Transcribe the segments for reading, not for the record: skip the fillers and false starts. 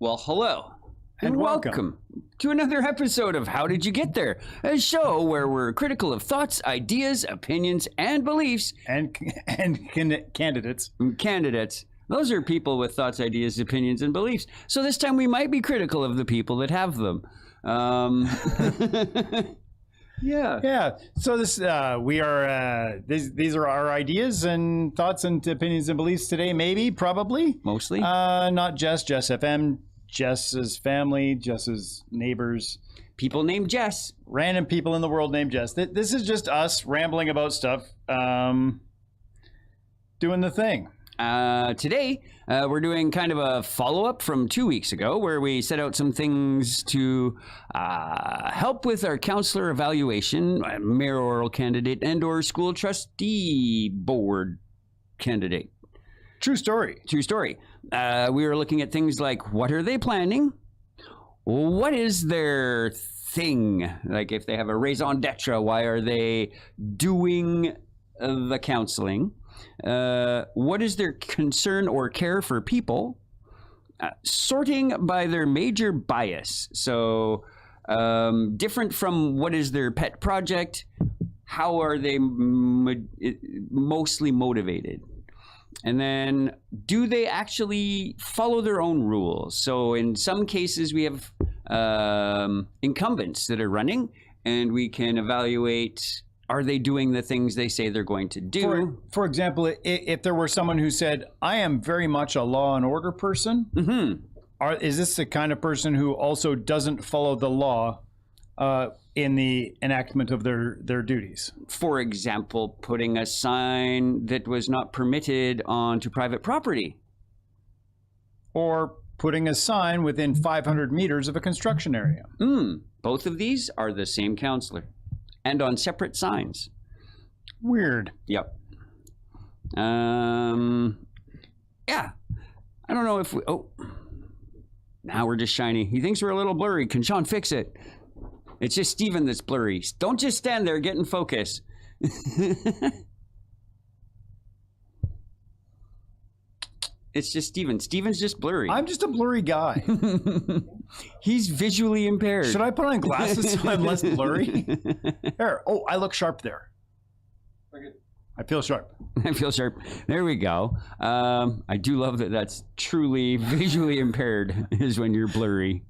Well, hello, and welcome to another episode of How Did You Get There? A show where we're critical of thoughts, ideas, opinions, and beliefs. And candidates. Candidates. Those are people with thoughts, ideas, opinions, and beliefs. So this time we might be critical of the people that have them. Yeah. So this these are our ideas and thoughts and opinions and beliefs today. Maybe, probably, mostly. Not Jess FM, Jess's family, Jess's neighbors, people named Jess, random people in the world named Jess. This is just us rambling about stuff, doing the thing. Today, we're doing kind of a follow-up from 2 weeks ago where we set out some things to help with our counselor evaluation, mayoral candidate, and or school trustee board candidate. True story. We were looking at things like, what are they planning? What is their thing? Like if they have a raison d'etre, why are they doing the counseling? What is their concern or care for people? Sorting by their major bias. So different from what is their pet project, how are they mostly motivated? And then do they actually follow their own rules? So in some cases we have incumbents that are running and we can evaluate, are they doing the things they say they're going to do? For example, if there were someone who said, I am very much a law and order person, is this the kind of person who also doesn't follow the law in the enactment of their duties? For example, putting a sign that was not permitted onto private property. Or putting a sign within 500 meters of a construction area. Both of these are the same counselor. And on separate signs. Weird. Yep. Yeah. I don't know if we... Oh. Now we're just shiny. He thinks we're a little blurry. Can Sean fix it? It's just Steven that's blurry. Don't just stand there. Get in focus. It's just Steven. Steven's just blurry. I'm just a blurry guy. He's visually impaired. Should I put on glasses so I'm less blurry? There. Oh, I look sharp there. I feel sharp. I feel sharp. There we go. I do love that that's truly visually impaired is when you're blurry.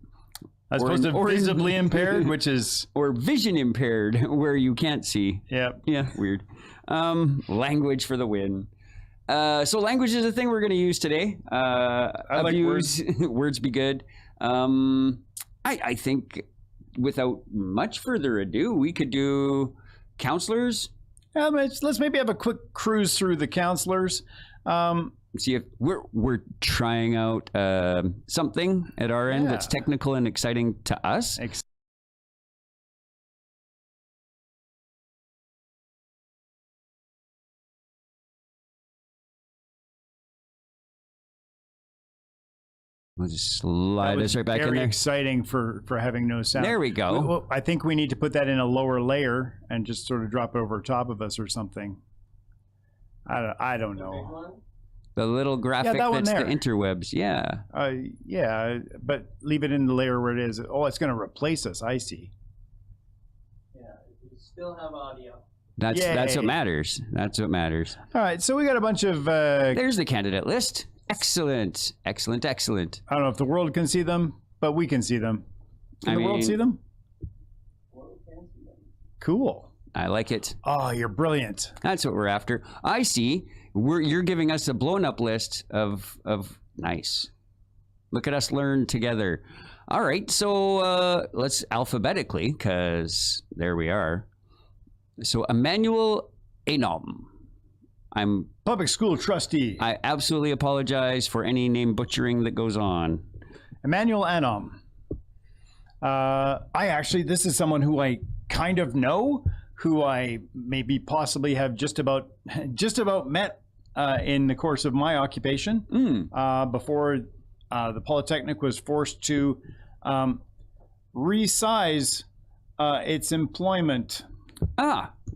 As opposed to visibly impaired, which is... Or vision impaired, where you can't see. Yep. Yeah, weird. Language for the win. So language is a thing we're going to use today. I like words. Words be good. I think without much further ado, we could do counselors. Let's maybe have a quick cruise through the counselors. See if we're trying out something at our end that's technical and exciting to us. We'll just slide this right back in there. Very exciting for having no sound. There we go. Well, I think we need to put that in a lower layer and just sort of drop it over top of us or something. I don't know. The little graphic that's the interwebs. Yeah. Yeah, but leave it in the layer where it is. Oh, it's going to replace us. I see. Yeah, we still have audio. That's what matters. That's what matters. All right, so we got a bunch of... There's the candidate list. Excellent. Excellent, excellent. I don't know if the world can see them, but we can see them. Can the world see them? Cool. I like it. Oh, you're brilliant. That's what we're after. I see. You're giving us a blown up list of nice. Look at us learn together. All right, so let's alphabetically, because there we are. So Emmanuel Anom. I'm Public school trustee. I absolutely apologize for any name butchering that goes on. Emmanuel Anom. This is someone who I kind of know, who I maybe possibly have just about met in the course of my occupation before the Polytechnic was forced to resize its employment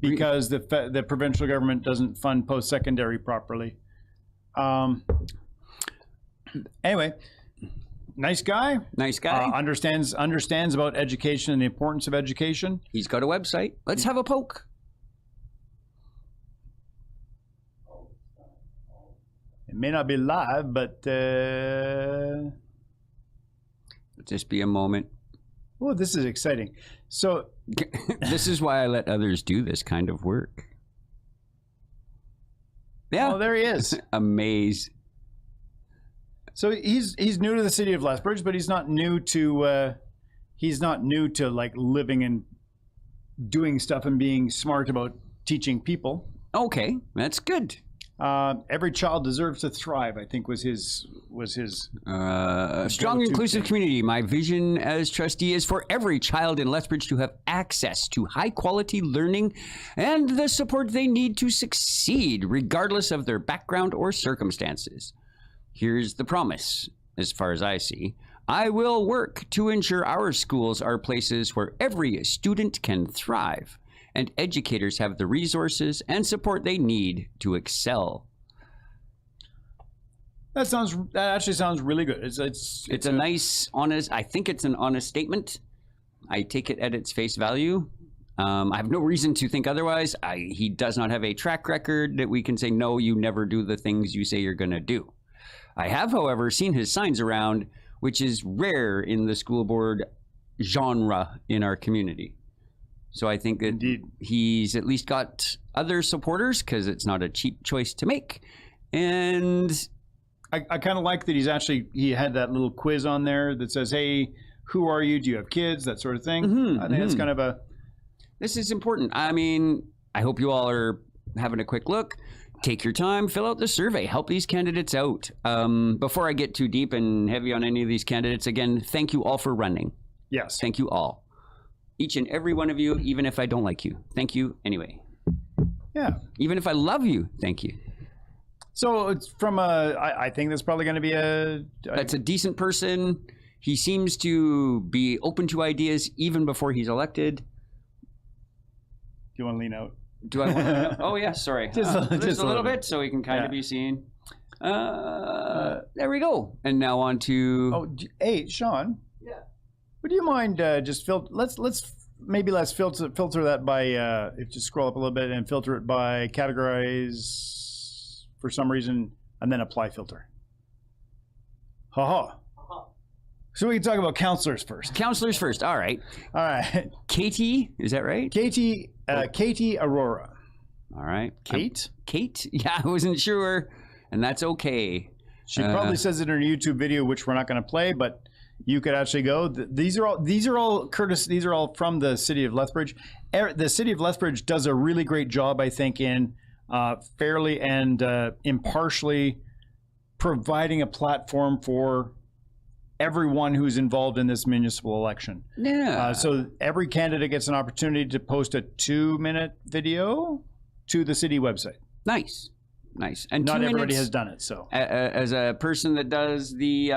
because the provincial government doesn't fund post-secondary properly. Anyway, nice guy. Nice guy. Understands about education and the importance of education. He's got a website. Let's have a poke. It may not be live, but just be a moment. Oh, this is exciting. So this is why I let others do this kind of work. Yeah. Oh, there he is. Amaze. So he's new to the city of Lethbridge, but he's not new to like living and doing stuff and being smart about teaching people. Okay, that's good. Every child deserves to thrive, I think was his strong inclusive community. My vision as trustee is for every child in Lethbridge to have access to high quality learning and the support they need to succeed, regardless of their background or circumstances. Here's the promise, as far as I see. I will work to ensure our schools are places where every student can thrive and educators have the resources and support they need to excel. That actually sounds really good. It's a nice, honest, I think it's an honest statement. I take it at its face value. I have no reason to think otherwise. He does not have a track record that we can say, no, you never do the things you say you're going to do. I have, however, seen his signs around, which is rare in the school board genre in our community. So I think that he's at least got other supporters because it's not a cheap choice to make. And I kind of like that he had that little quiz on there that says, hey, who are you? Do you have kids? That sort of thing. I think that's kind of This is important. I mean, I hope you all are having a quick look. Take your time, fill out the survey, help these candidates out. Before I get too deep and heavy on any of these candidates, again, thank you all for running. Yes. Thank you all. Each and every one of you, even if I don't like you. Thank you anyway. Yeah. Even if I love you, thank you. So it's from I think that's probably going to be That's a decent person. He seems to be open to ideas even before he's elected. Do you want to lean out? Do I want to? Oh, yeah, sorry. Just a little bit so we can kind of be seen. There we go. And now on to... Oh, hey, Sean. Yeah. Would you mind let's filter that by just scroll up a little bit and filter it by categorize for some reason and then apply filter. So we can talk about counselors first. Counselors first. All right. All right. Katie, is that right? Katie Aurora. All right. Kate? Kate? Yeah, I wasn't sure. And that's okay. She probably says it in her YouTube video, which we're not going to play, but you could actually go. These are all Curtis. These are all from the city of Lethbridge. The city of Lethbridge does a really great job, I think, in fairly and impartially providing a platform for everyone who's involved in this municipal election. Yeah. So every candidate gets an opportunity to post a 2-minute video to the city website. Nice. And not everybody has done it. So as a person that does the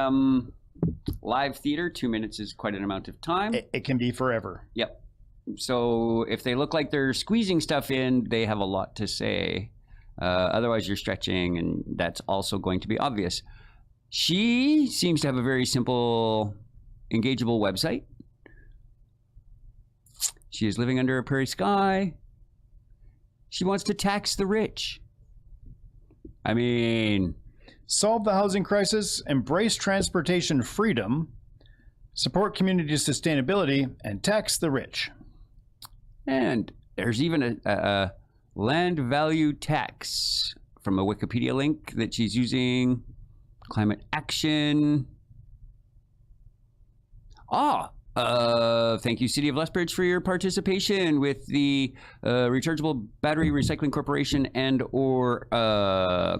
live theater, 2 minutes is quite an amount of time. It can be forever. Yep. So if they look like they're squeezing stuff in, they have a lot to say. Otherwise, you're stretching, and that's also going to be obvious. She seems to have a very simple, engageable website. She is living under a prairie sky. She wants to tax the rich. I mean... Solve the housing crisis, embrace transportation freedom, support community sustainability, and tax the rich. And there's even a land value tax from a Wikipedia link that she's using. Climate action. Thank you, City of Lethbridge, for your participation with the Rechargeable Battery Recycling Corporation and or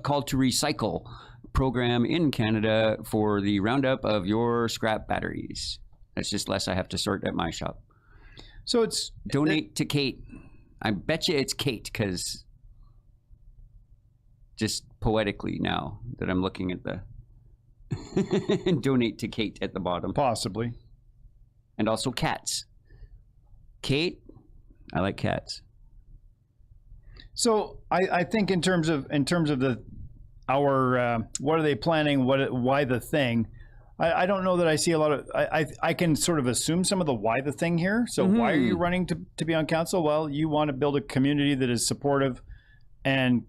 Call to Recycle program in Canada for the roundup of your scrap batteries. That's just less I have to sort at my shop. So it's donate to Kate. I bet you it's Kate, because just poetically now that I'm looking at the donate to Kate at the bottom. Possibly. And also cats. Kate, I like cats. So I think in terms of our what are they planning? Why the thing? I don't know that I see a lot of. I can sort of assume some of the why the thing here. So why are you running to be on council? Well, you want to build a community that is supportive and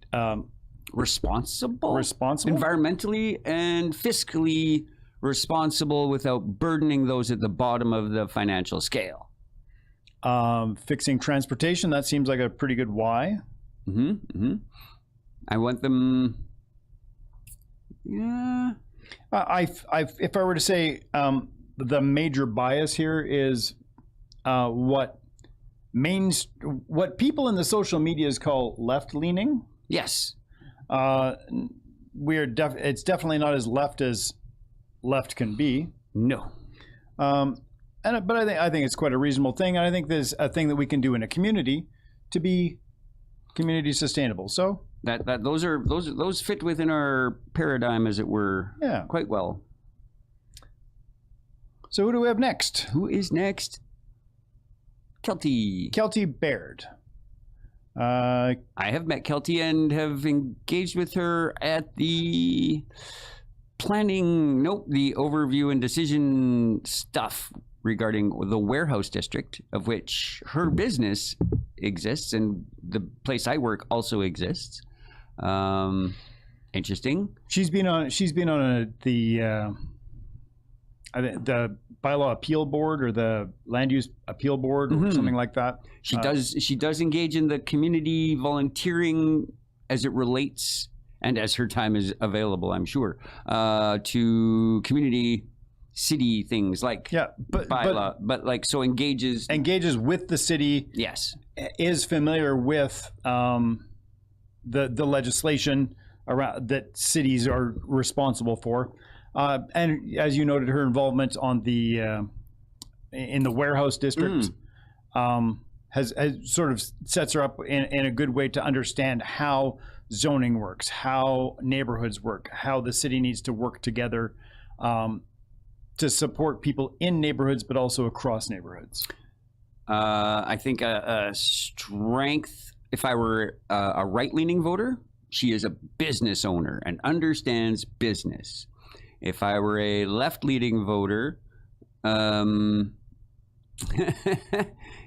responsible, environmentally and fiscally responsible without burdening those at the bottom of the financial scale. Fixing transportation, that seems like a pretty good why. I want them. Yeah. If I were to say the major bias here is what people in the social medias call left leaning. Yes. It's definitely not as left can be. No. But I think it's quite a reasonable thing, and I think there's a thing that we can do in a community to be community sustainable. So those fit within our paradigm, as it were. Yeah. Quite well. So who do we have next? Who is next? Kelty Baird. I have met Kelty and have engaged with her at the the overview and decision stuff regarding the warehouse district, of which her business exists and the place I work also exists. Interesting. She's been on the bylaw appeal board or the land use appeal board or something like that. She does engage in the community volunteering as it relates, and as her time is available, I'm sure, to community city things like bylaw, but like, so engages with the city. Yes. Is familiar with the legislation around that cities are responsible for. And as you noted, her involvement on the in the warehouse district has sort of sets her up in a good way to understand how zoning works, how neighborhoods work, how the city needs to work together to support people in neighborhoods, but also across neighborhoods. I think a strength, if I were a right-leaning voter, she is a business owner and understands business. If I were a left-leaning voter,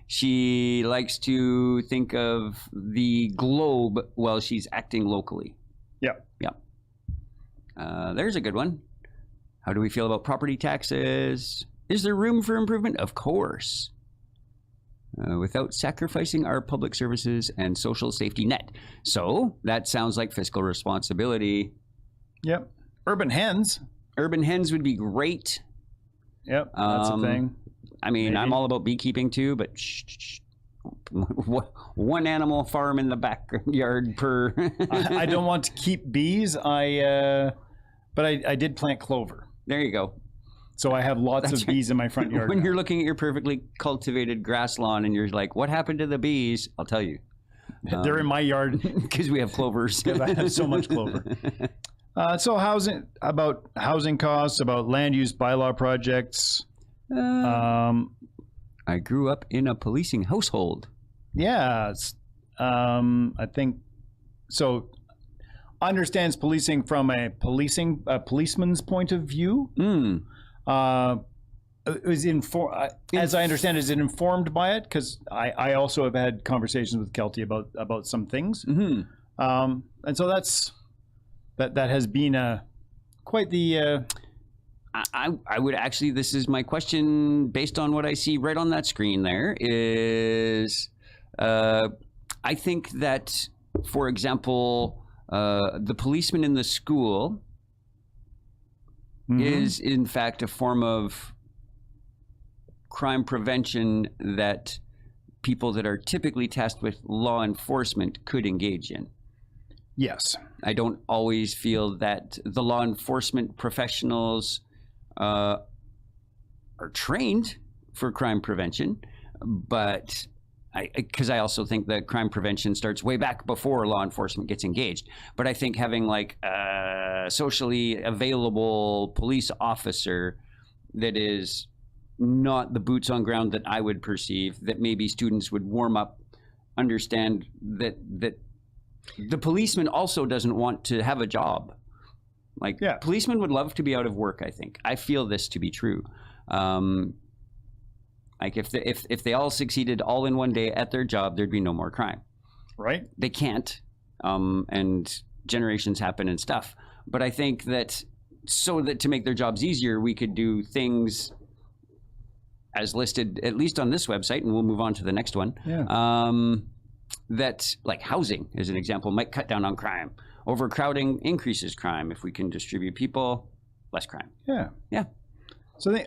she likes to think of the globe while she's acting locally. Yeah. There's a good one. How do we feel about property taxes? Is there room for improvement? Of course. Without sacrificing our public services and social safety net. So that sounds like fiscal responsibility. Yep. Urban hens would be great. Yep, that's a thing. I mean, maybe. I'm all about beekeeping too, but one animal farm in the backyard per. I don't want to keep bees. But I did plant clover. There you go. So I have lots of bees in my front yard. When you're looking at your perfectly cultivated grass lawn and you're like, what happened to the bees? I'll tell you. They're in my yard. Because we have clovers. Because I have so much clover. So housing costs, about land use bylaw projects. I grew up in a policing household. Yeah. I think so. Understands policing from a policeman's point of view. As I understand, is it informed by it? Because I also have had conversations with Kelty about some things, and so that has been quite the. I would actually. This is my question based on what I see right on that screen. There is, I think that, for example, the policeman in the school is in fact a form of crime prevention that people that are typically tasked with law enforcement could engage in. Yes. I don't always feel that the law enforcement professionals are trained for crime prevention, but because I also think that crime prevention starts way back before law enforcement gets engaged. But I think having like a socially available police officer that is not the boots on ground that I would perceive, that maybe students would warm up, understand that the policeman also doesn't want to have a job. Like, policemen would love to be out of work, I think. I feel this to be true. Like if they all succeeded all in one day at their job, there'd be no more crime. Right? They can't, and generations happen and stuff. But I think that so that to make their jobs easier, we could do things as listed, at least on this website, and we'll move on to the next one. Yeah. That, like housing, as an example, might cut down on crime. Overcrowding increases crime. If we can distribute people, less crime. Yeah. Yeah. So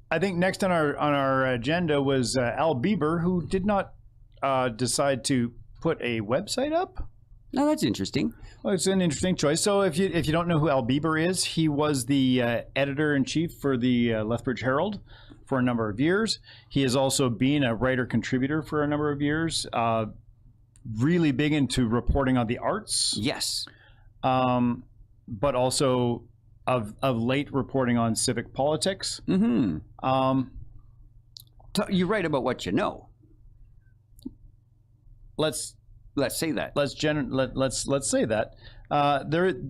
I think next on our agenda was Al Bieber, who did not decide to put a website up. No, that's interesting. Well, it's an interesting choice. So if you don't know who Al Bieber is, he was the editor-in-chief for the Lethbridge Herald for a number of years. He has also been a writer-contributor for a number of years. Really big into reporting on the arts. Yes. But also of late reporting on civic politics. Mm-hmm. You write about what you know. Let's say that. Let's say that.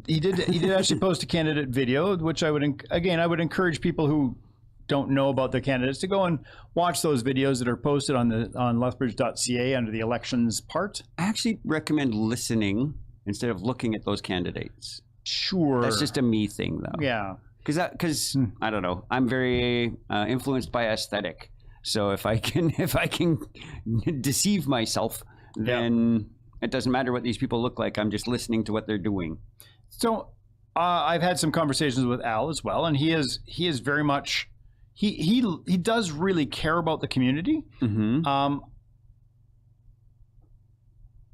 He did actually post a candidate video, which I would encourage people who don't know about the candidates to go and watch those videos that are posted on lethbridge.ca under the elections part. I actually recommend listening instead of looking at those candidates. Sure. That's just a me thing, though. Yeah. Because I don't know, I'm very influenced by aesthetic. So if I can deceive myself, then it doesn't matter what these people look like. I'm just listening to what they're doing. So I've had some conversations with Al as well, and he is very much he does really care about the community. Mm-hmm.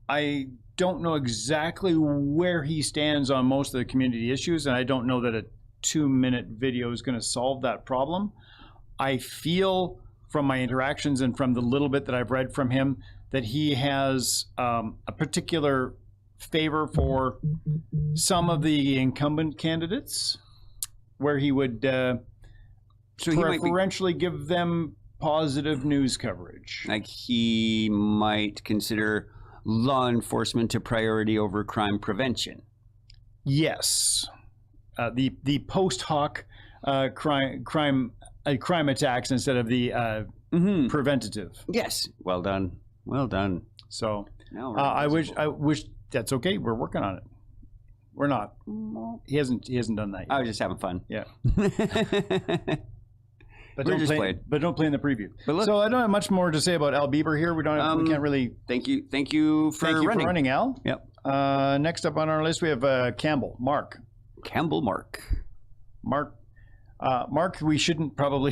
I don't know exactly where he stands on most of the community issues, and I don't know that a 2-minute video is going to solve that problem. I feel from my interactions and from the little bit that I've read from him that he has a particular favor for some of the incumbent candidates, where he would preferentially give them positive news coverage. Like he might consider law enforcement a priority over crime prevention. Yes. The post hoc crime attacks instead of the preventative. Yes. Well done. Well done. So I wish that's okay. We're working on it. We're not. He hasn't done that yet. I was just having fun. Yeah. But We're don't just play. playing. But don't play in the preview. But look, so I don't have much more to say about Al Bieber here. We can't really. Thank you for running, Al. Yep. Next up on our list we have Mark. Campbell Mark. Mark, we shouldn't probably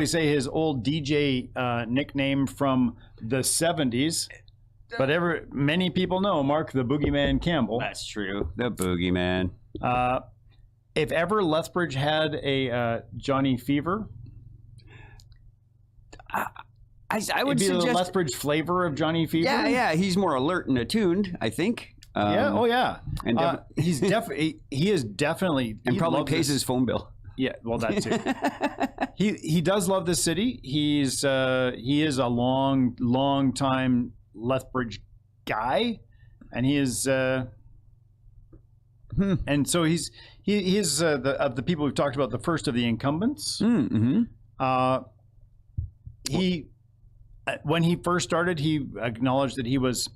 say his old DJ nickname from the 70s, but many people know Mark the Boogeyman Campbell. That's true, the Boogeyman. If ever Lethbridge had a Johnny Fever, I would it'd be suggest the Lethbridge flavor of Johnny Fever. Yeah, he's more alert and attuned, I think. And he is definitely, and probably pays his phone bill. Yeah, well, that too. He does love the city. He is a long time Lethbridge guy, and he is and so he is of the people we've talked about, the first of the incumbents. Mm-hmm. When he first started, he acknowledged that he was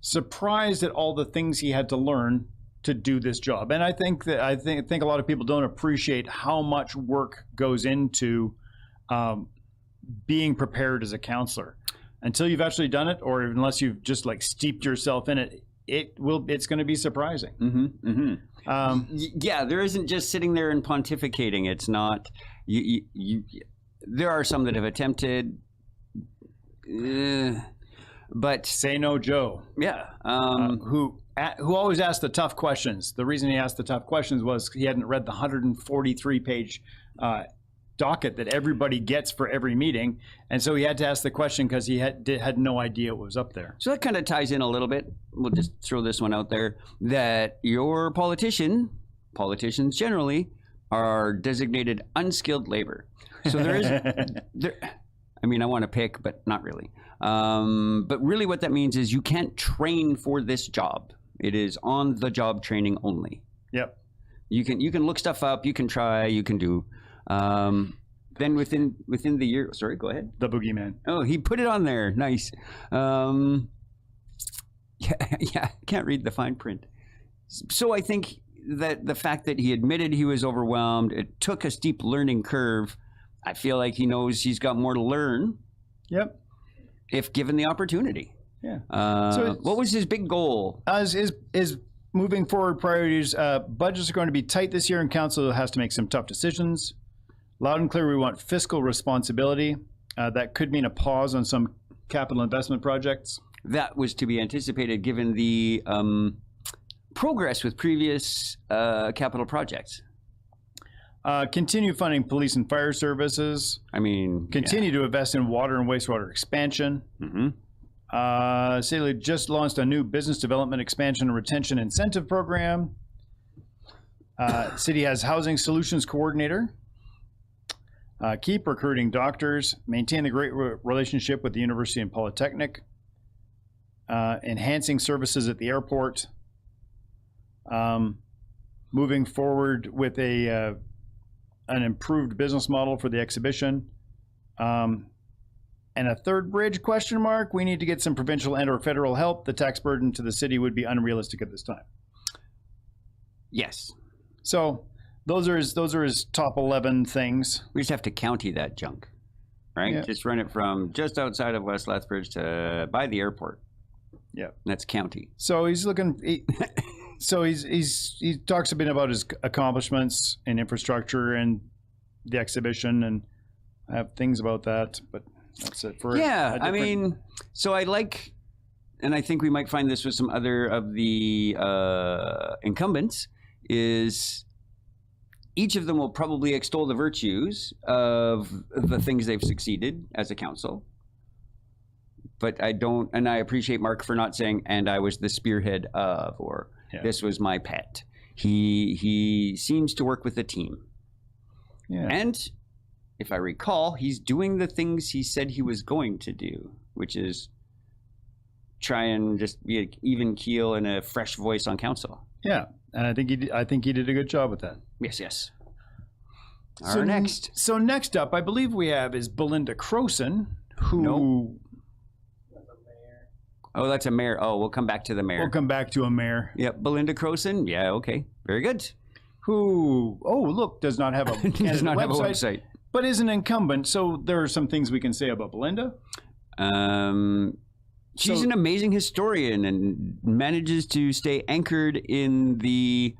surprised at all the things he had to learn to do this job. And I think a lot of people don't appreciate how much work goes into being prepared as a counselor. Until you've actually done it, or unless you've just like steeped yourself in it, it's going to be surprising. Mm-hmm, mm-hmm. Yeah, there isn't just sitting there and pontificating. It's not you there are some that have attempted, but Say No Joe, yeah. who always asked the tough questions. The reason he asked the tough questions was he hadn't read the 143-page docket that everybody gets for every meeting, and so he had to ask the question because he had no idea what was up there. So that kind of ties in a little bit. We'll just throw this one out there, that your politicians generally are designated unskilled labor. So there is, I mean, I want to pick, but not really. But really what that means is you can't train for this job. It is on the job training only. Yep. You can look stuff up, you can try, you can do. Then within the year, sorry, go ahead. The boogeyman. Oh, he put it on there. Nice. Yeah, can't read the fine print. So I think that the fact that he admitted he was overwhelmed, it took a steep learning curve. I feel like he knows he's got more to learn. Yep. If given the opportunity. Yeah. So what was his big goal? Is moving forward priorities. Budgets are going to be tight this year, and council has to make some tough decisions. Loud and clear, we want fiscal responsibility. That could mean a pause on some capital investment projects. That was to be anticipated given the progress with previous capital projects. Continue funding police and fire services. I mean, Continue to invest in water and wastewater expansion. Mm-hmm. City just launched a new business development expansion and retention incentive program. City has housing solutions coordinator. Keep recruiting doctors. Maintain the great relationship with the University and Polytechnic. Enhancing services at the airport. Moving forward with an improved business model for the exhibition. And a third bridge, question mark. We need to get some provincial and or federal help. The tax burden to the city would be unrealistic at this time. Yes. So those are his top 11 things. We just have to county that junk, right? Yeah. Just run it from just outside of West Lethbridge to by the airport. Yeah. That's county. So he's looking. He talks a bit about his accomplishments in infrastructure and the exhibition, and I have things about that, but that's it for. Yeah, I mean, so I like, and I think we might find this with some other of the incumbents, is each of them will probably extol the virtues of the things they've succeeded as a council. But I don't, and I appreciate Mark for not saying, and I was the spearhead of, or this was my pet. He seems to work with a team. Yeah. And if I recall, he's doing the things he said he was going to do, which is try and just be an even keel and a fresh voice on council. Yeah, and I think he did a good job with that. Yes. So next up, I believe we have is Belinda Croson, who. Nope. Oh, that's a mayor. Oh, we'll come back to the mayor. We'll come back to a mayor. Yep, Belinda Croson. Yeah, okay, very good. Who? Oh, look, does not have a Does not have a website, but is an incumbent. So there are some things we can say about Belinda. She's an amazing historian and manages to stay anchored in the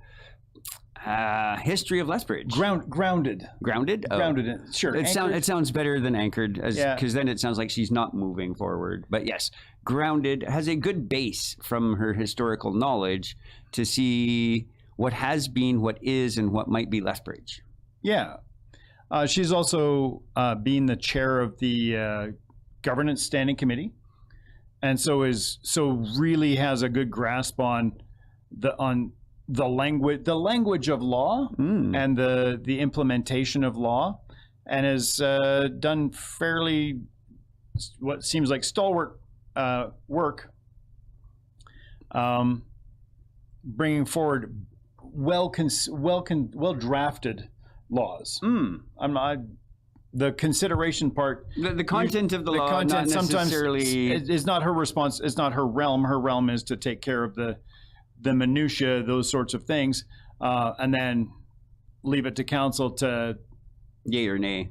history of Lethbridge. Grounded. Grounded? Oh. Grounded. Sure. It sounds better than anchored, because then it sounds like she's not moving forward. But yes, grounded, has a good base from her historical knowledge to see what has been, what is, and what might be Lethbridge. Yeah. She's also been the chair of the governance standing committee, and so really has a good grasp on the language of law and the implementation of law, and has done fairly what seems like stalwart work, bringing forward well drafted laws. The consideration part, the content of the law, content not necessarily sometimes is not her response. It's not her realm. Her realm is to take care of the minutia, those sorts of things, and then leave it to council to yay or nay,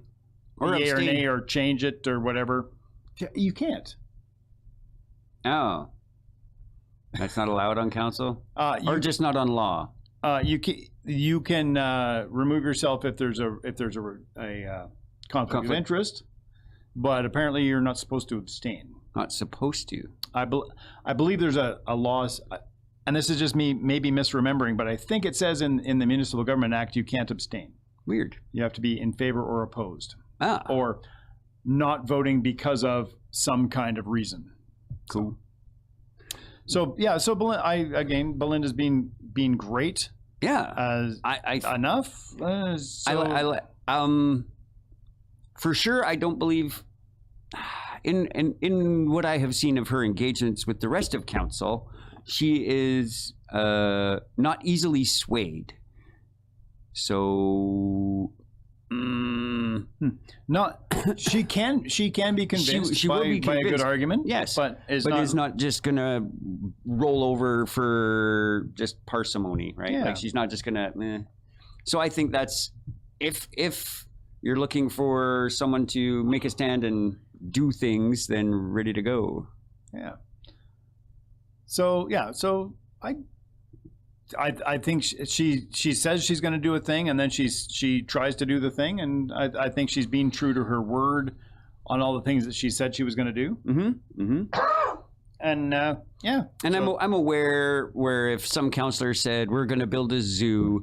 or yay abstain. or nay, or change it or whatever. You can't. Oh, that's not allowed on council, or just not on law. You can remove yourself if there's a conflict of interest, but apparently you're not supposed to abstain. Not supposed to. I believe there's a law, and this is just me maybe misremembering, but I think it says in the Municipal Government Act you can't abstain. Weird. You have to be in favor or opposed. Or not voting because of some kind of reason. Cool. So Belinda's been great. Yeah. Enough. For sure, I don't believe in what I have seen of her engagements with the rest of council. She is not easily swayed. So. She can be convinced she will be convinced by a good argument. Yes, but is not just gonna roll over for just parsimony, right? Yeah. Like she's not just gonna. So I think that's if you're looking for someone to make a stand and do things, then ready to go. Yeah. So I think she says she's going to do a thing, and then she tries to do the thing, and I think she's being true to her word on all the things that she said she was going to do. Mm-hmm. Mm-hmm. And yeah. And I'm aware where if some councillor said we're going to build a zoo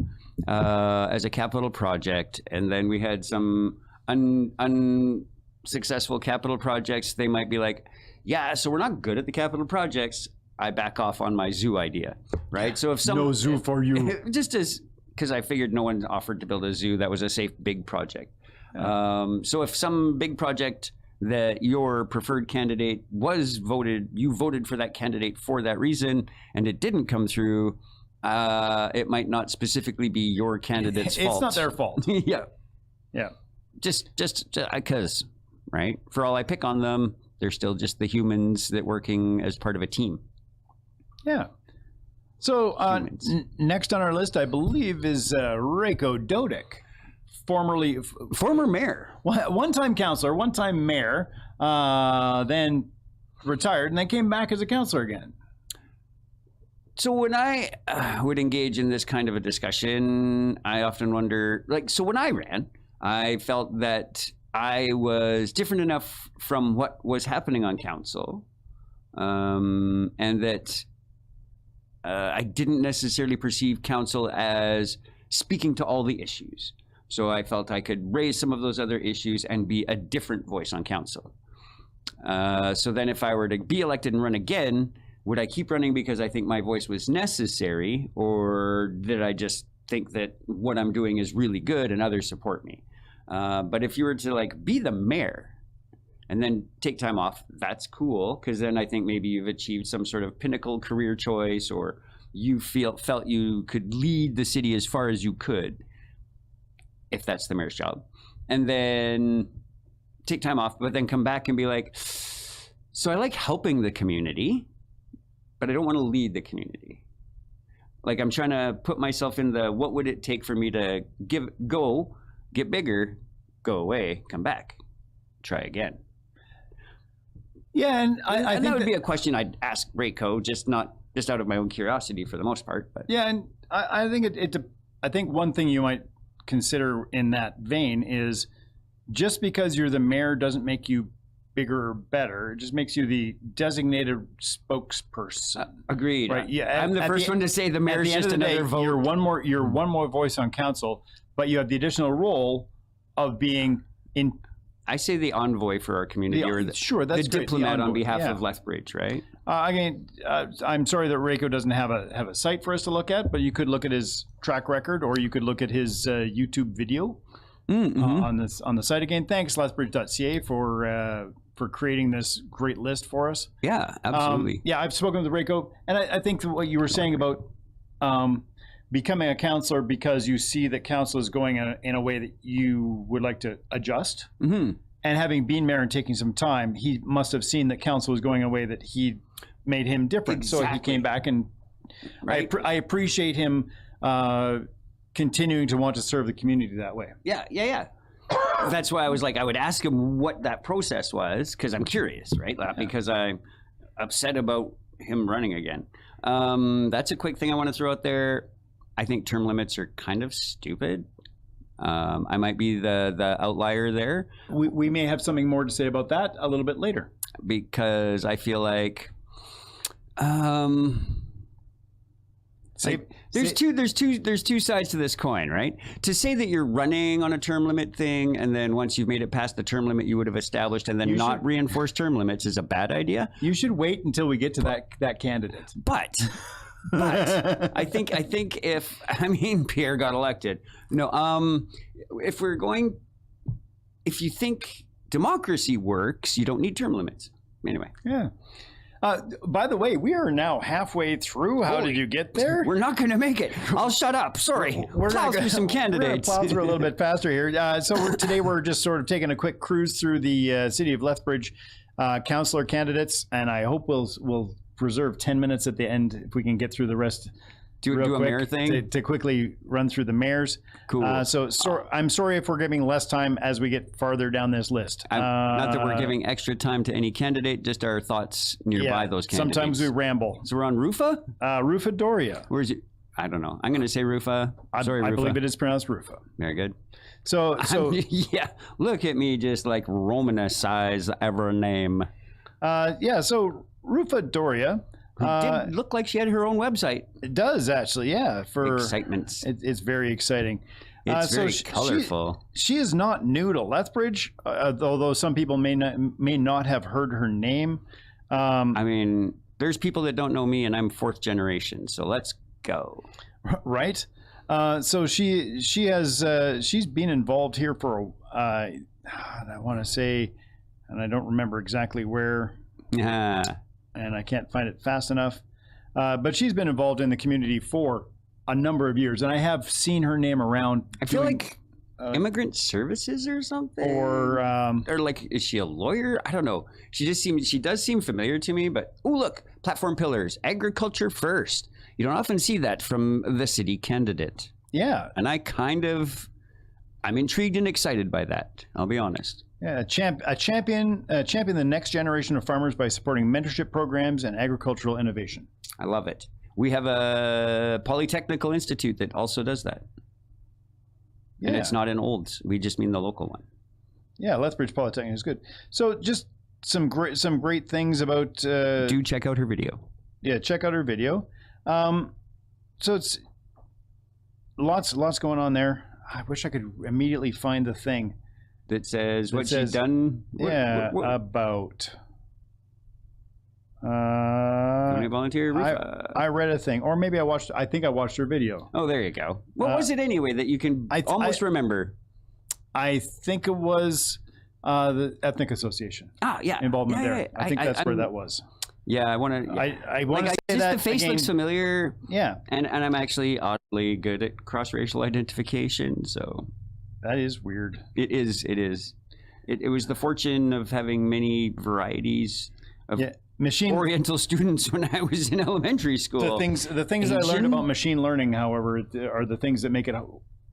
as a capital project, and then we had some unsuccessful capital projects, they might be like, yeah, so we're not good at the capital projects. I back off on my zoo idea, right? So if no zoo for you, just as because I figured no one offered to build a zoo that was a safe big project. So if some big project that your preferred candidate was voted, you voted for that candidate for that reason, and it didn't come through, it might not specifically be your candidate's fault. It's not their fault. Yeah. Just because, right? For all I pick on them, they're still just the humans that working as part of a team. Yeah. So next on our list, I believe, is Reko Dodic, former mayor, one-time councillor, one-time mayor, then retired, and then came back as a councillor again. So when I would engage in this kind of a discussion, I often wonder, so when I ran, I felt that I was different enough from what was happening on council, and that I didn't necessarily perceive council as speaking to all the issues. So I felt I could raise some of those other issues and be a different voice on council. So then if I were to be elected and run again, would I keep running because I think my voice was necessary, or did I just think that what I'm doing is really good and others support me? But if you were to be the mayor and then take time off, that's cool, because then I think maybe you've achieved some sort of pinnacle career choice, or you felt you could lead the city as far as you could, if that's the mayor's job. And then take time off, but then come back and be like, so I like helping the community, but I don't want to lead the community. I'm trying to put myself in the, what would it take for me to get bigger, go away, come back, try again. Yeah, and I think that would be a question I'd ask Reko, just out of my own curiosity for the most part. But. Yeah, and I think I think one thing you might consider in that vein is just because you're the mayor doesn't make you bigger or better. It just makes you the designated spokesperson. Agreed. Right? Yeah, I'm the first one to say the mayor's just another vote. You're one more voice on council, but you have the additional role of being in. I say the envoy for our community, that's the diplomat on behalf of Lethbridge, right? Again, I'm sorry that Reko doesn't have a site for us to look at, but you could look at his track record, or you could look at his YouTube video on the site. Again, thanks lethbridge.ca for creating this great list for us. Yeah, absolutely. I've spoken with Reko, and I think that what you were saying about becoming a councillor because you see that council is going in a way that you would like to adjust. Mm-hmm. And having been mayor and taking some time, he must have seen that council was going in a way that he made him different. Exactly. So he came back, and right. I appreciate him continuing to want to serve the community that way. Yeah. That's why I was I would ask him what that process was, because I'm curious, right? Because I'm upset about him running again. That's a quick thing I want to throw out there. I think term limits are kind of stupid. I might be the outlier there We may have something more to say about that a little bit later. because I feel like there's two sides to this coin, right? To say that you're running on a term limit thing, and then once you've made it past the term limit you would have established, and then not reinforce term limits is a bad idea. You should wait until we get to that candidate. But I think if Pierre got elected. No, if you think democracy works, you don't need term limits. Anyway. Yeah. By the way, we are now halfway through. How did you get there? We're not going to make it. I'll shut up. Sorry. We're plow through some candidates. We're plow through a little bit faster here. Today we're just sort of taking a quick cruise through the city of Lethbridge councillor candidates, and I hope we'll preserve 10 minutes at the end if we can get through the rest. Do a mayor thing? To quickly run through the mayors. Cool. I'm sorry if we're giving less time as we get farther down this list. Not that we're giving extra time to any candidate, just our thoughts nearby those candidates. Sometimes we ramble. So we're on Rufa? Rufa Doria. Where's it? I don't know. I'm going to say Rufa. Sorry, Rufa. I believe it is pronounced Rufa. Very good. So yeah, look at me just like Romanicize ever name. So Rufa Doria. It did look like she had her own website. It does actually, yeah. For excitement. It's very exciting. It's very colorful. She is not new to Lethbridge, although some people may not have heard her name. There's people that don't know me, and I'm fourth generation. So let's go. Right. So she's been involved here for I want to say, and I don't remember exactly where. Yeah. And I can't find it fast enough. But she's been involved in the community for a number of years, and I have seen her name around. I feel like immigrant services or something, or like, is she a lawyer? I don't know. She does seem familiar to me. But look, platform pillars, agriculture first. You don't often see that from the city candidate. Yeah, and I'm intrigued and excited by that. I'll be honest. Yeah, champion the next generation of farmers by supporting mentorship programs and agricultural innovation. I love it. We have a Polytechnical Institute that also does that. Yeah. And it's not in Olds. We just mean the local one. Yeah, Lethbridge Polytechnic is good. So just some great things about... Do check out her video. Yeah, check out her video. So it's lots going on there. I wish I could immediately find the thing. That says what she's done. About. Volunteer. I read a thing, or maybe I think I watched her video. Oh, there you go. What was it anyway that you can almost remember? I think it was the Ethnic Association. Yeah. Involvement there. I think that's where that was. Yeah, I want to. I want to say that the face looks familiar. Yeah, and I'm actually oddly good at cross-racial identification, so. That is weird. It is. It was the fortune of having many varieties of Oriental students when I was in elementary school. The things I learned about machine learning, however, are the things that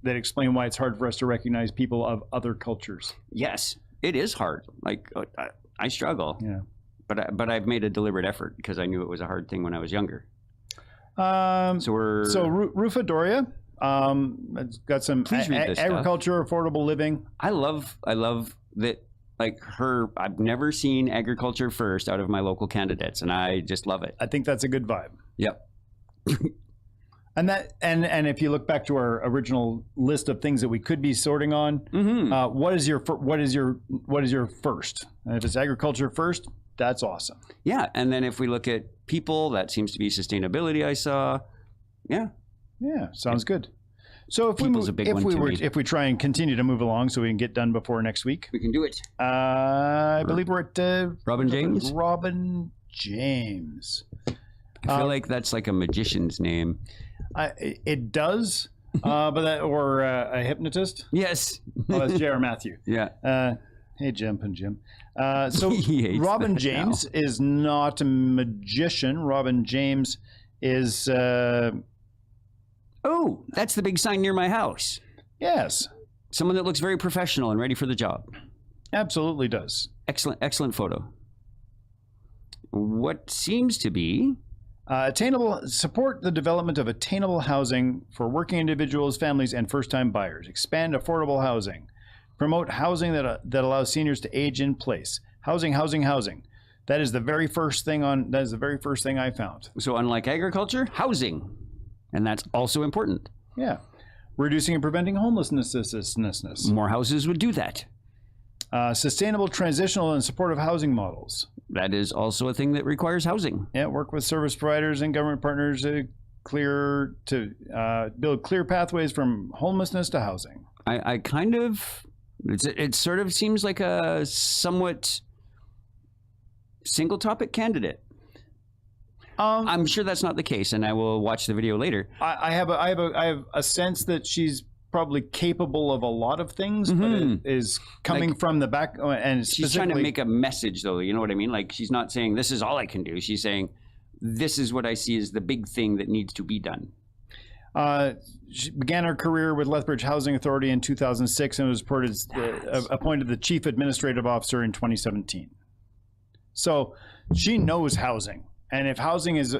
explain why it's hard for us to recognize people of other cultures. Yes, it is hard. Like I struggle. Yeah. But I've made a deliberate effort because I knew it was a hard thing when I was younger. So Rufa Doria. It's got some agriculture, affordable living. I love that. Like her, I've never seen agriculture first out of my local candidates, and I just love it. I think that's a good vibe. Yep. and if you look back to our original list of things that we could be sorting on, what is your first? And if it's agriculture first, that's awesome. Yeah, and then if we look at people, that seems to be sustainability. I saw. Yeah. Yeah, sounds good. So if we try and continue to move along so we can get done before next week, we can do it. I believe we're at Robin James. Robin James. I feel like that's like a magician's name. It does, or a hypnotist. Yes. Oh, that's J.R. Matthew. Yeah. Hey, Jim and Jim. So Robin James is not a magician. Robin James is. Oh, that's the big sign near my house. Yes. Someone that looks very professional and ready for the job. Absolutely does. Excellent photo. What seems to be Support the development of attainable housing for working individuals, families, and first-time buyers. Expand affordable housing. Promote housing that allows seniors to age in place. Housing. That is the very first thing I found. So unlike agriculture, housing. And that's also important. Yeah. Reducing and preventing homelessness. More houses would do that. Sustainable, transitional, and supportive housing models. That is also a thing that requires housing. Yeah, work with service providers and government partners to build clear pathways from homelessness to housing. I kind of, it sort of seems like a somewhat single topic candidate. I'm sure that's not the case, and I will watch the video later. I have a sense that she's probably capable of a lot of things, but it is coming from the back, and she's trying to make a message, though. You know what I mean? Like, she's not saying this is all I can do. She's saying this is what I see as the big thing that needs to be done. She began her career with Lethbridge Housing Authority in 2006 and was appointed the Chief Administrative Officer in 2017. So she knows housing, and if housing is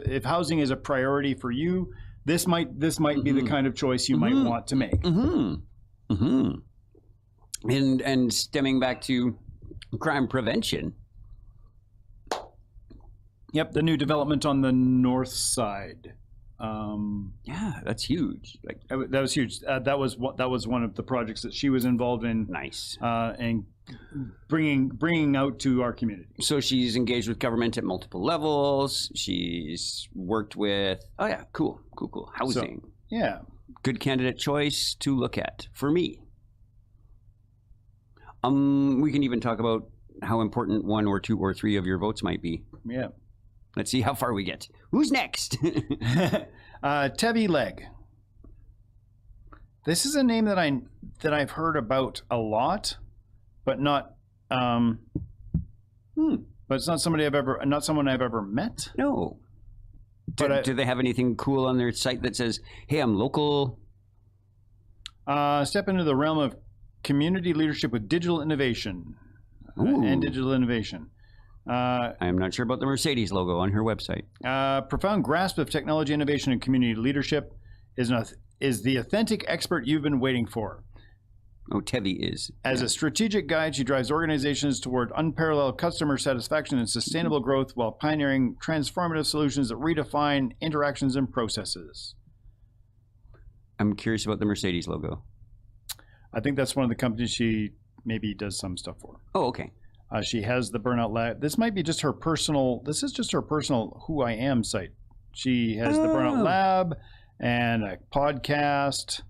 a priority for you, this might be the kind of choice you might want to make. And stemming back to crime prevention. Yep, the new development on the north side. Yeah, that's huge. Like that was huge. That was one of the projects that she was involved in. Nice. And bringing out to our community. So she's engaged with government at multiple levels. She's worked with. Oh yeah, cool. Housing. So, yeah. Good candidate choice to look at for me. We can even talk about how important 1 or 2 or 3 of your votes might be. Yeah. Let's see how far we get. Who's next? Tevi Legg. This is a name that I've heard about a lot, but not. But it's not someone I've ever met. No. Do they have anything cool on their site that says, "Hey, I'm local"? Step into the realm of community leadership with digital innovation and digital innovation. I am not sure about the Mercedes logo on her website. Profound grasp of technology innovation and community leadership is the authentic expert you've been waiting for. Oh, Tevi is. As a strategic guide, she drives organizations toward unparalleled customer satisfaction and sustainable growth while pioneering transformative solutions that redefine interactions and processes. I'm curious about the Mercedes logo. I think that's one of the companies she maybe does some stuff for. Oh, okay. She has the Burnout Lab. This might be just her personal. This is just her personal Who I Am site. She has the Burnout Lab and a podcast.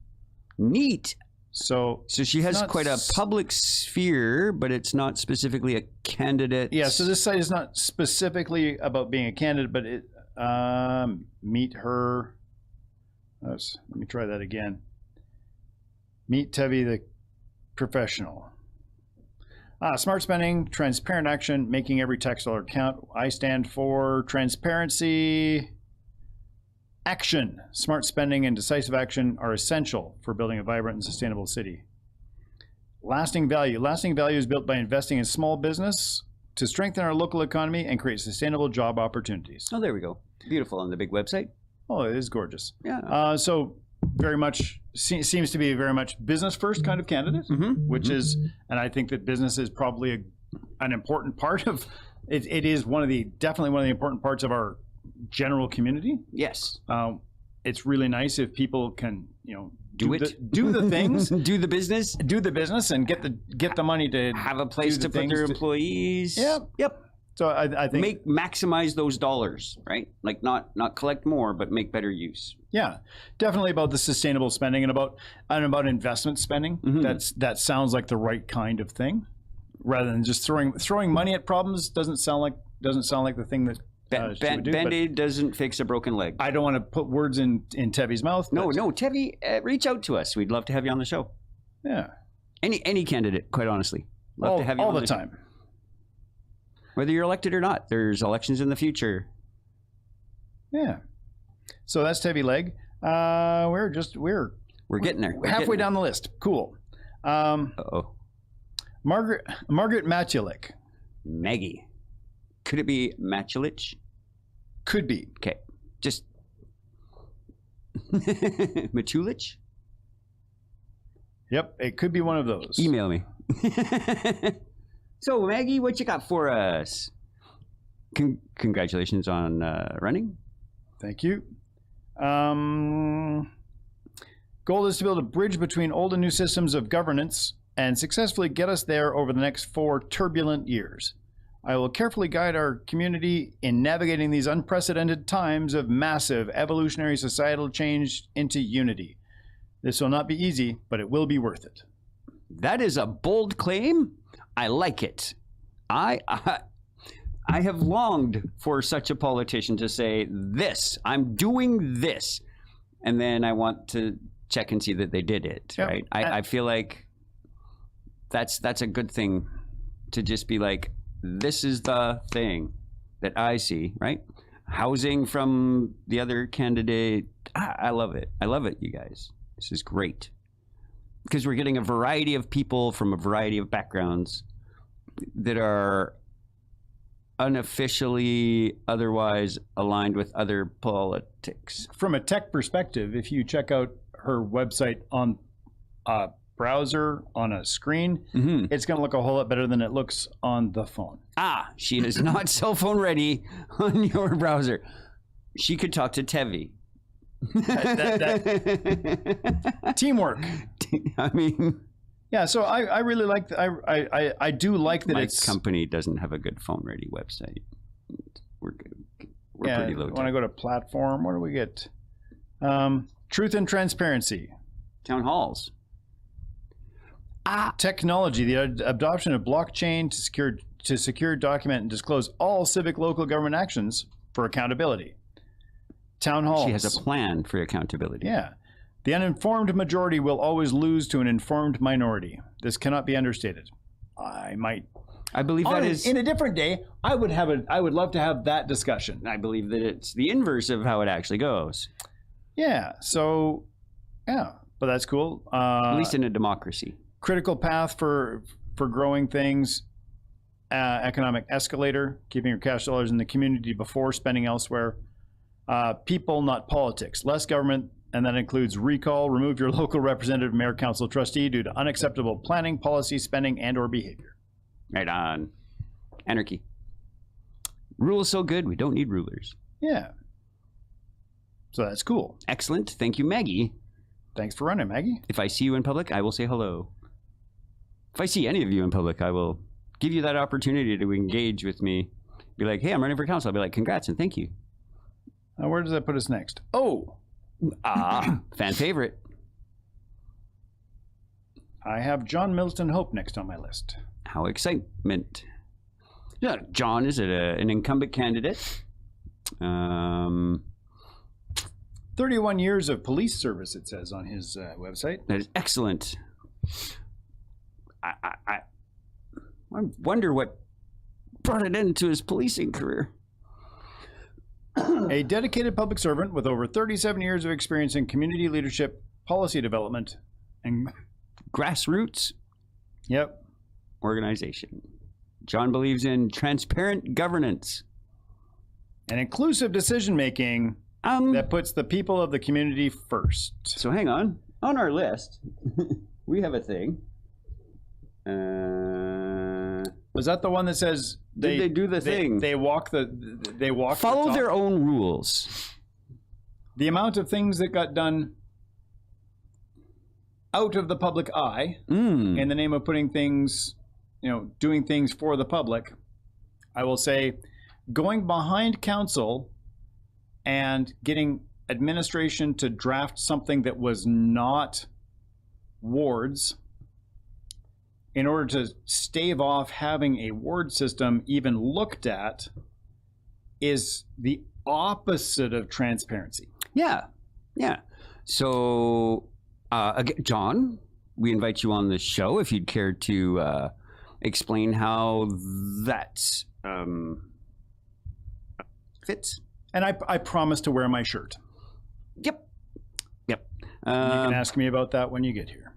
Neat. So she has quite a public sphere, but it's not specifically a candidate. Yeah. So this site is not specifically about being a candidate, but it meet her. Let me try that again. Meet Tevi the professional. Smart spending, transparent action, making every tax dollar count. I stand for transparency, action. Smart spending and decisive action are essential for building a vibrant and sustainable city. Lasting value. Lasting value is built by investing in small business to strengthen our local economy and create sustainable job opportunities. Oh, there we go. Beautiful on the big website. Oh, it is gorgeous. Yeah. So very much seems to be a very much business first kind of candidate, which is, and I think that business is probably an important part of it. It is definitely one of the important parts of our general community. Yes. It's really nice if people can, do the things, do the business, and get the money to have a place to put their employees. Yep. So I think maximize those dollars, right? Like not collect more, but make better use. Yeah, definitely about the sustainable spending and about investment spending. That sounds like the right kind of thing, rather than just throwing money at problems. Doesn't sound like the thing that she would do. Band-Aid doesn't fix a broken leg. I don't want to put words in Tevi's mouth. No, Tevi, reach out to us. We'd love to have you on the show. Yeah, any candidate, quite honestly, love to have you all on the time. Whether you're elected or not, there's elections in the future. Yeah. So that's Tevi Legg. We're getting there. We're halfway down the list. Cool. Margaret Matulik. Maggie. Could it be Matulich? Could be. Okay. Just Machulich? Yep, it could be one of those. Email me. So, Maggie, what you got for us? Congratulations on running. Thank you. Goal is to build a bridge between old and new systems of governance and successfully get us there over the next 4 turbulent years. I will carefully guide our community in navigating these unprecedented times of massive evolutionary societal change into unity. This will not be easy, but it will be worth it. That is a bold claim. I like it. I have longed for such a politician to say this. I'm doing this, and then I want to check and see that they did it. Yep. Right? I feel like that's a good thing to just be like, this is the thing that I see. Right? Housing from the other candidate. I love it. I love it, you guys. This is great. Because we're getting a variety of people from a variety of backgrounds that are unofficially otherwise aligned with other politics. From a tech perspective, if you check out her website on a browser, on a screen, it's going to look a whole lot better than it looks on the phone. She is not cell phone ready on your browser. She could talk to Tevi. Teamwork. I mean, yeah. So I really like. I do like that. My company doesn't have a good phone ready website. We're pretty low. When I go to platform, what do we get? Truth and transparency. Town halls. Technology. The adoption of blockchain to secure, document, and disclose all civic local government actions for accountability. Town halls. She has a plan for accountability. Yeah. The uninformed majority will always lose to an informed minority. This cannot be understated. I believe that is in a different day. I would love to have that discussion. I believe that it's the inverse of how it actually goes. Yeah. So, yeah, but that's cool. At least in a democracy. Critical path for growing things. Economic escalator, keeping your cash dollars in the community before spending elsewhere. People, not politics. Less government, and that includes recall, remove your local representative, mayor, council, trustee due to unacceptable planning, policy, spending, and or behavior. Right on. Anarchy. Rule is so good, we don't need rulers. Yeah. So that's cool. Excellent. Thank you, Maggie. Thanks for running, Maggie. If I see you in public, I will say hello. If I see any of you in public, I will give you that opportunity to engage with me. Be like, hey, I'm running for council. I'll be like, congrats and thank you. Where does that put us next? Oh, fan favorite. I have John Milton Hope next on my list. How excitement. Yeah, John is an incumbent candidate. 31 years of police service, it says on his website. That is excellent. I wonder what brought it into his policing career. A dedicated public servant with over 37 years of experience in community leadership, policy development, and grassroots organization. John believes in transparent governance and inclusive decision-making that puts the people of the community first. So hang on. On our list, we have a thing. Was that the one that says they do the thing? They walk follow their own rules. The amount of things that got done out of the public eye in the name of putting things, doing things for the public. I will say, going behind council and getting administration to draft something that was not wards in order to stave off having a ward system even looked at is the opposite of transparency. Yeah. So, again, John, we invite you on the show if you'd care to explain how that fits. And I promise to wear my shirt. Yep. You can ask me about that when you get here.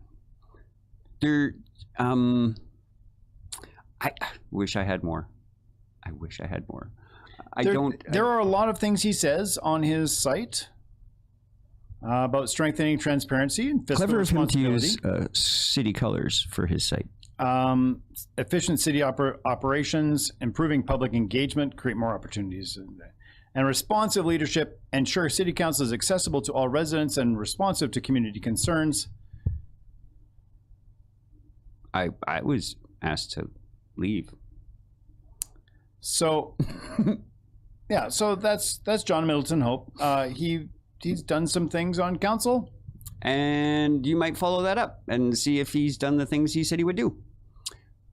I wish I had more. There are a lot of things he says on his site about strengthening transparency and fiscal Clever of him to responsibility. use city colors for his site. Efficient city operations, improving public engagement, create more opportunities, and responsive leadership, ensure city council is accessible to all residents and responsive to community concerns. I was asked to leave. So, yeah, so that's John Middleton Hope. He's done some things on council. And you might follow that up and see if he's done the things he said he would do.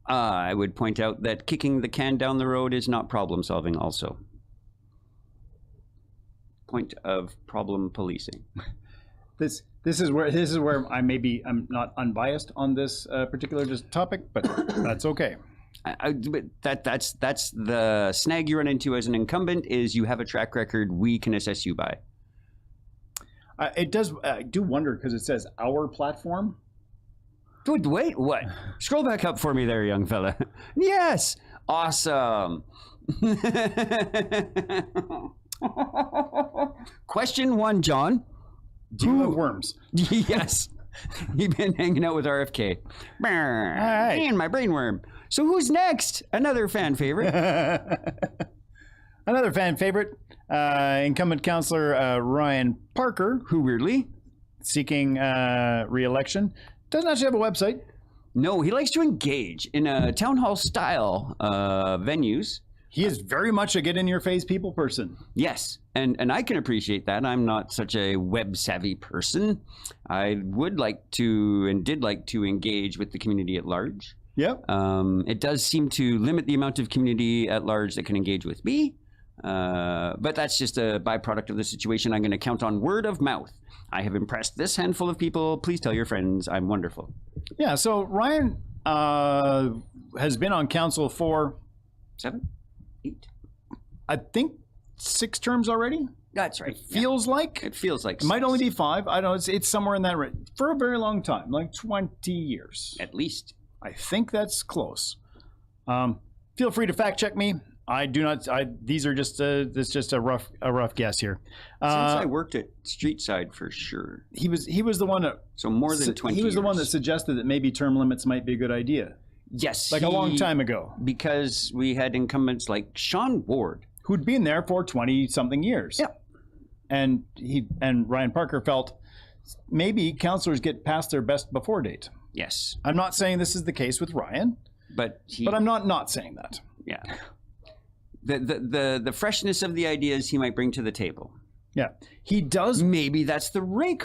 I would point out that kicking the can down the road is not problem solving also. Point of problem policing. This is where I'm not unbiased on this particular topic, but that's okay. But that's the snag you run into as an incumbent is you have a track record we can assess you by. It does. I do wonder because it says our platform. Dude, wait, what? Scroll back up for me there, young fella. Yes, awesome. Question 1, John. Do you have worms? Yes. You've been hanging out with RFK. right. And my brainworm. So who's next? Another fan favorite. Another fan favorite, incumbent councillor Ryan Parker, Who weirdly? seeking re-election, doesn't actually have a website. No, he likes to engage in a town hall style venues. He is very much a get-in-your-face people person. Yes, and I can appreciate that. I'm not such a web-savvy person. I would like to and did like to engage with the community at large. Yep. It does seem to limit the amount of community at large that can engage with me. But that's just a byproduct of the situation. I'm going to count on word of mouth. I have impressed this handful of people. Please tell your friends I'm wonderful. Yeah, so Ryan has been on council for 7, 8. I think 6 terms already. That's right. Feels like It feels like it might only be 5. I don't know. It's somewhere in that range for a very long time, like 20 years. at least. I think that's close. Feel free to fact check me. I do not. These are just. This just a rough guess here. Since I worked at Street Side for sure. He was the one that. So more than 20 He was the one that years. suggested that maybe term limits might be a good idea, Yes. like a long time ago. Because we had incumbents like Sean Ward. Who'd been there for 20 something years. Yeah. And Ryan Parker felt maybe councillors get past their best before date. Yes. I'm not saying this is the case with Ryan, But I'm not saying that. Yeah. The freshness of the ideas he might bring to the table. Yeah, he does. Maybe that's the rake